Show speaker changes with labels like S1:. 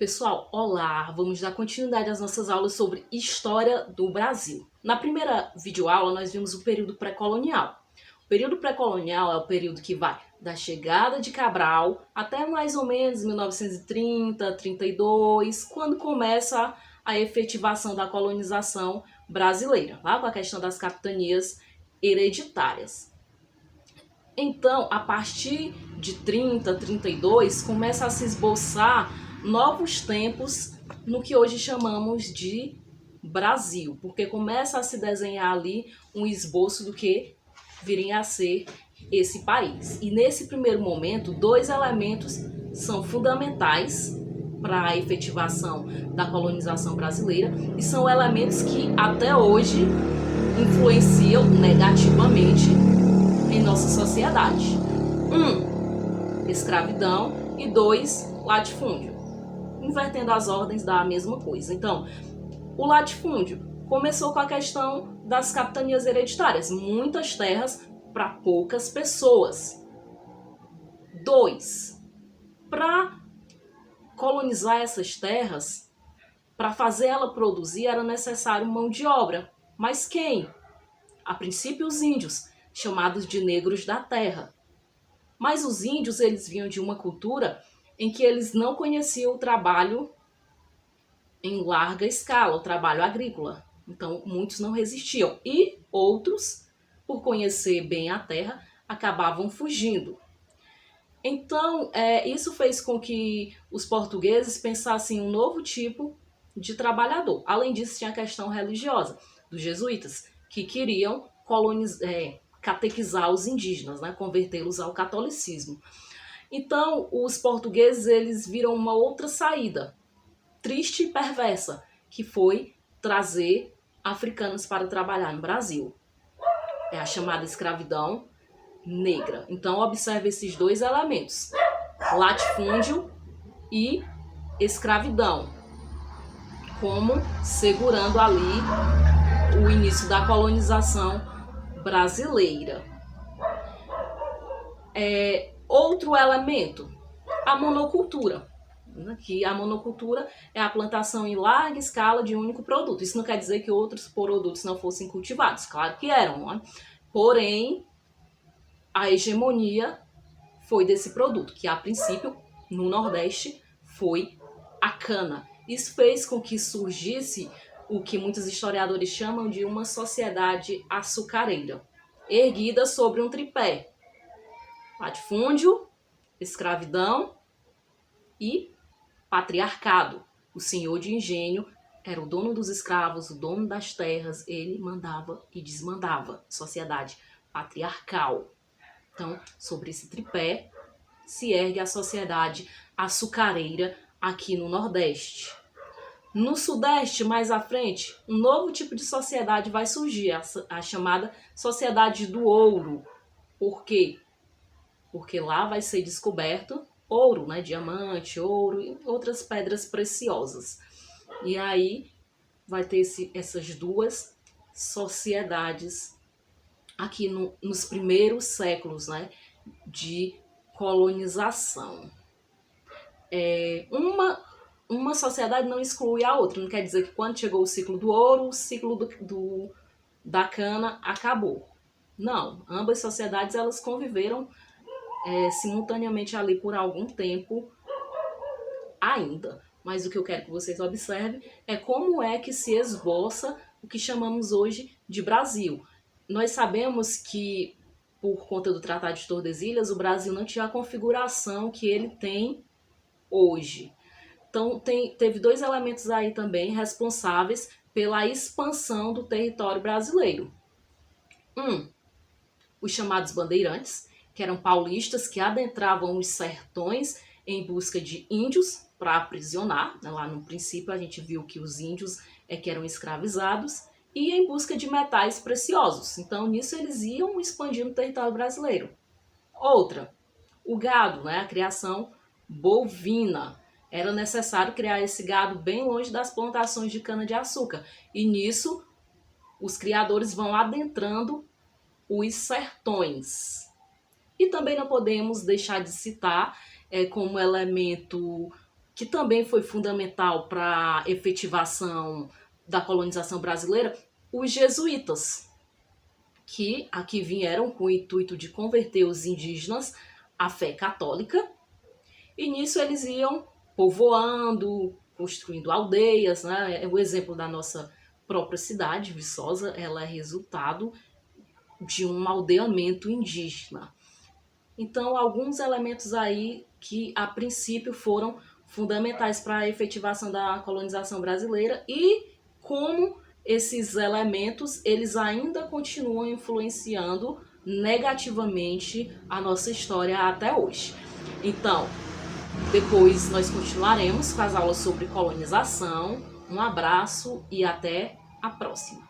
S1: Pessoal, olá! Vamos dar continuidade às nossas aulas sobre História do Brasil. Na primeira videoaula, nós vimos o período pré-colonial. O período pré-colonial é o período que vai da chegada de Cabral até mais ou menos 1930, 32, quando começa a efetivação da colonização brasileira, lá com a questão das capitanias hereditárias. Então, a partir de 30, 32, começa a se esboçar novos tempos no que hoje chamamos de Brasil, porque começa a se desenhar ali um esboço do que viria a ser esse país. E nesse primeiro momento, dois elementos são fundamentais para a efetivação da colonização brasileira e são elementos que até hoje influenciam negativamente em nossa sociedade. Escravidão e dois, latifúndio. Invertendo as ordens da mesma coisa. Então, o latifúndio começou com a questão das capitanias hereditárias, muitas terras para poucas pessoas. 2. Para colonizar essas terras, para fazer ela produzir, era necessário mão de obra. Mas quem? A princípio, os índios, chamados de negros da terra. Mas os índios, eles vinham de uma cultura em que eles não conheciam o trabalho em larga escala, o trabalho agrícola. Então, muitos não resistiam. E outros, por conhecer bem a terra, acabavam fugindo. Então, isso fez com que os portugueses pensassem em um novo tipo de trabalhador. Além disso, tinha a questão religiosa dos jesuítas, que queriam catequizar os indígenas, né? Convertê-los ao catolicismo. Então, os portugueses eles viram uma outra saída, triste e perversa, que foi trazer africanos para trabalhar no Brasil. É a chamada escravidão negra. Então, observe esses dois elementos, latifúndio e escravidão, como segurando ali o início da colonização brasileira. Outro elemento, a monocultura. Que a monocultura é a plantação em larga escala de um único produto. Isso não quer dizer que outros produtos não fossem cultivados, claro que eram, né? Porém, a hegemonia foi desse produto, que a princípio, no Nordeste, foi a cana. Isso fez com que surgisse o que muitos historiadores chamam de uma sociedade açucareira, erguida sobre um tripé: latifúndio, escravidão e patriarcado. O senhor de engenho era o dono dos escravos, o dono das terras, ele mandava e desmandava. Sociedade patriarcal. Então, sobre esse tripé se ergue a sociedade açucareira aqui no Nordeste. No Sudeste, mais à frente, um novo tipo de sociedade vai surgir, a chamada Sociedade do Ouro. Por quê? Porque lá vai ser descoberto ouro, né? Diamante, ouro e outras pedras preciosas. E aí vai ter essas duas sociedades aqui nos primeiros séculos, né, de colonização. Uma sociedade não exclui a outra. Não quer dizer que quando chegou o ciclo do ouro, o ciclo da cana acabou. Não, ambas sociedades elas conviveram simultaneamente ali por algum tempo ainda. Mas o que eu quero que vocês observem é como é que se esboça o que chamamos hoje de Brasil. Nós sabemos que, por conta do Tratado de Tordesilhas, o Brasil não tinha a configuração que ele tem hoje. Então, teve dois elementos aí também responsáveis pela expansão do território brasileiro. Os chamados bandeirantes, que eram paulistas que adentravam os sertões em busca de índios para aprisionar. Lá no princípio a gente viu que os índios que eram escravizados e em busca de metais preciosos. Então nisso eles iam expandindo o território brasileiro. Outra, o gado, né? A criação bovina. Era necessário criar esse gado bem longe das plantações de cana-de-açúcar. E nisso os criadores vão adentrando os sertões. E também não podemos deixar de citar como elemento que também foi fundamental para a efetivação da colonização brasileira, os jesuítas, que aqui vieram com o intuito de converter os indígenas à fé católica, e nisso eles iam povoando, construindo aldeias, né? O exemplo da nossa própria cidade, Viçosa, ela é resultado de um aldeamento indígena. Então, alguns elementos aí que, a princípio, foram fundamentais para a efetivação da colonização brasileira e como esses elementos, eles ainda continuam influenciando negativamente a nossa história até hoje. Então, depois nós continuaremos com as aulas sobre colonização. Um abraço e até a próxima.